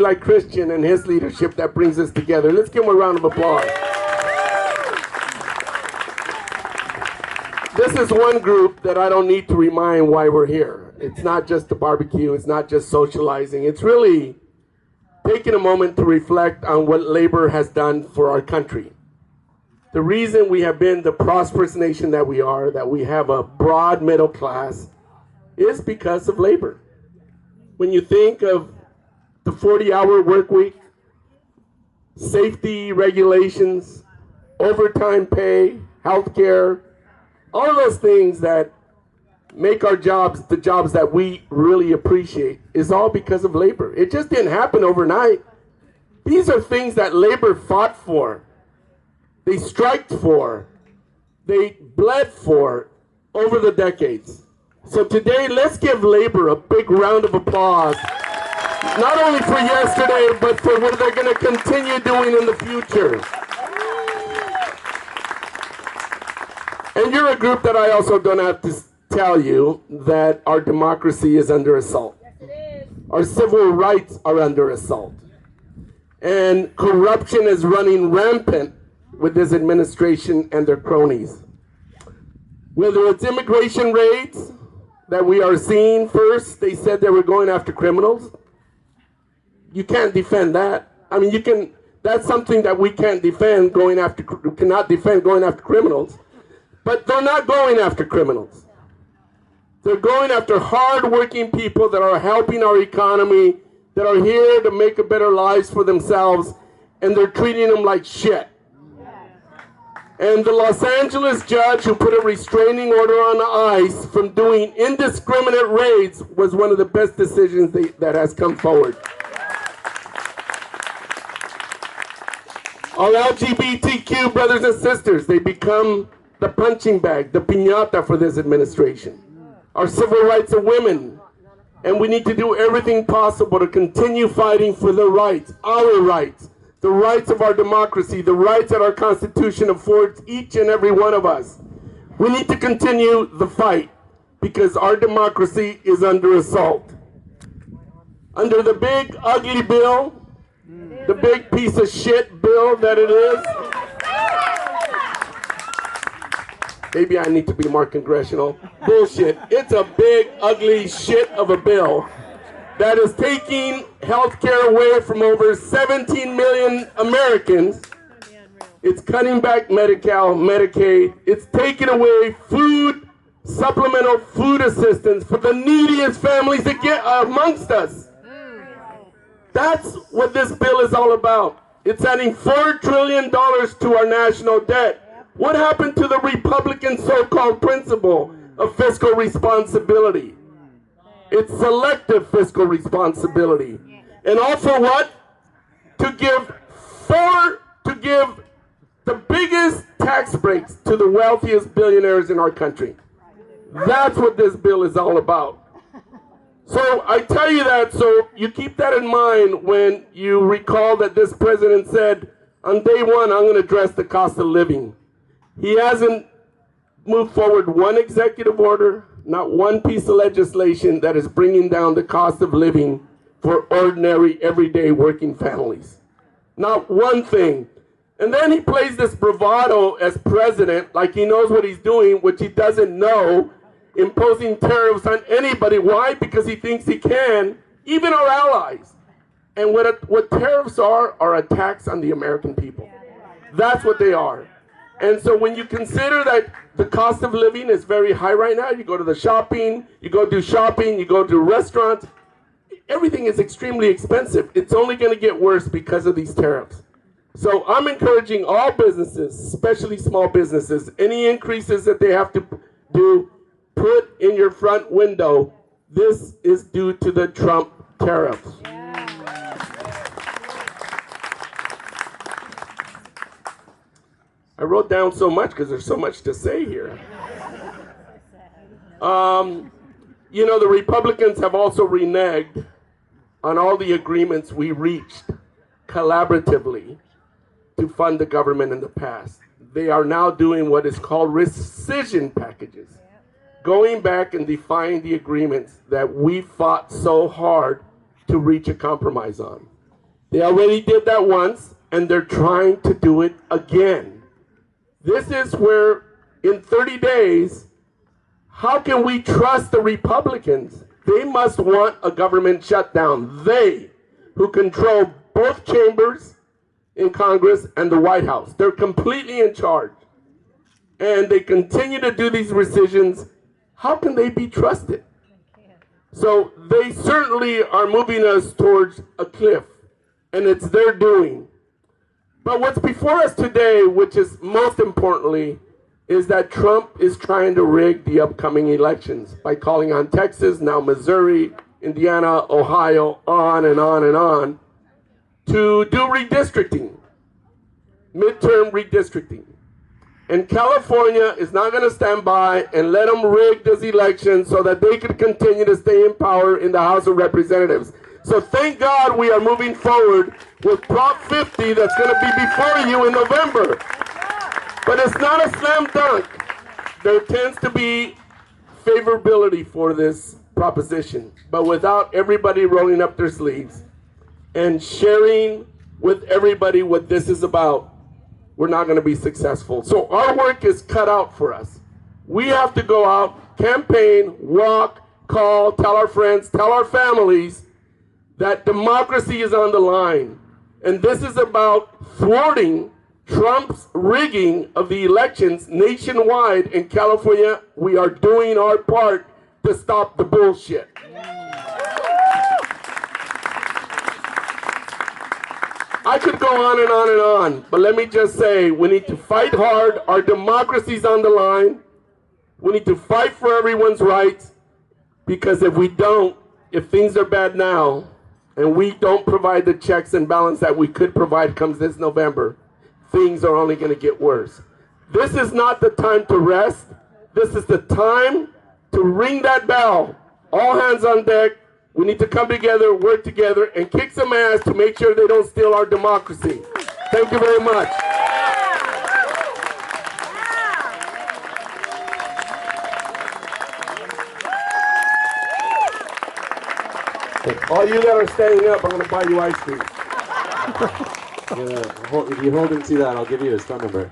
like Christian and his leadership that brings us together. Let's give him a round of applause. This is one group that I don't need to remind why we're here. It's not just the barbecue, it's not just socializing. It's really taking a moment to reflect on what labor has done for our country. The reason we have been the prosperous nation that we are, that we have a broad middle class, is because of labor. When you think of the 40-hour work week, safety regulations, overtime pay, healthcare, all of those things that make our jobs the jobs that we really appreciate is all because of labor. It just didn't happen overnight. These are things that labor fought for. They striked for. They bled for over the decades. So today, let's give labor a big round of applause. Not only for yesterday, but for what they're going to continue doing in the future. And you're a group that I also don't have to tell you that our democracy is under assault. Yes, it is. Our civil rights are under assault. And corruption is running rampant with this administration and their cronies. Whether it's immigration raids that we are seeing first, they said they were going after criminals. You can't defend that. I mean, that's something that we can't defend cannot defend going after criminals. But they're not going after criminals. They're going after hard-working people that are helping our economy, that are here to make a better lives for themselves, and they're treating them like shit. And the Los Angeles judge who put a restraining order on ICE from doing indiscriminate raids was one of the best decisions that has come forward. Our LGBTQ brothers and sisters, they become the punching bag, the piñata for this administration. Our civil rights of women. And we need to do everything possible to continue fighting for the rights, our rights, the rights of our democracy, the rights that our Constitution affords each and every one of us. We need to continue the fight because our democracy is under assault. Under the big, ugly bill, the big piece of shit bill that it is, maybe I need to be more congressional. Bullshit. It's a big, ugly shit of a bill that is taking health care away from over 17 million Americans. It's cutting back Medi-Cal, Medicaid. It's taking away food, supplemental food assistance for the neediest families that get amongst us. That's what this bill is all about. It's adding $4 trillion to our national debt. What happened to the Republican so-called principle of fiscal responsibility? It's selective fiscal responsibility. And also what? To give the biggest tax breaks to the wealthiest billionaires in our country. That's what this bill is all about. So I tell you that so you keep that in mind when you recall that this president said, on day one, I'm going to address the cost of living. He hasn't moved forward one executive order, not one piece of legislation that is bringing down the cost of living for ordinary, everyday working families. Not one thing. And then he plays this bravado as president like he knows what he's doing, which he doesn't know, imposing tariffs on anybody. Why? Because he thinks he can, even our allies. And what tariffs are attacks on the American people. That's what they are. And so when you consider that the cost of living is very high right now, you go to the shopping, you go do shopping, you go to restaurants, everything is extremely expensive. It's only going to get worse because of these tariffs. So I'm encouraging all businesses, especially small businesses, any increases that they have to do, put in your front window, this is due to the Trump tariffs. I wrote down so much because there's so much to say here. You know, the Republicans have also reneged on all the agreements we reached collaboratively to fund the government in the past. They are now doing what is called rescission packages, going back and defying the agreements that we fought so hard to reach a compromise on. They already did that once, and they're trying to do it again. This is where, in 30 days, how can we trust the Republicans? They must want a government shutdown. They, who control both chambers in Congress and the White House. They're completely in charge. And they continue to do these rescissions. How can they be trusted? So they certainly are moving us towards a cliff, and it's their doing. But what's before us today, which is most importantly, is that Trump is trying to rig the upcoming elections by calling on Texas, now Missouri, Indiana, Ohio, on and on and on, to do redistricting, midterm redistricting. And California is not going to stand by and let them rig this election so that they could continue to stay in power in the House of Representatives. So thank God we are moving forward with Prop 50 that's going to be before you in November. But it's not a slam dunk. There tends to be favorability for this proposition, but without everybody rolling up their sleeves and sharing with everybody what this is about, we're not going to be successful. So our work is cut out for us. We have to go out, campaign, walk, call, tell our friends, tell our families that democracy is on the line. And this is about thwarting Trump's rigging of the elections nationwide. In California, we are doing our part to stop the bullshit. I could go on and on and on, but let me just say, we need to fight hard. Our democracy's on the line. We need to fight for everyone's rights, because if we don't, if things are bad now, and we don't provide the checks and balance that we could provide comes this November, things are only going to get worse. This is not the time to rest. This is the time to ring that bell. All hands on deck. We need to come together, work together, and kick some ass to make sure they don't steal our democracy. Thank you very much. All you that are standing up, I'm going to buy you ice cream. If you hold and see that, I'll give you his phone number.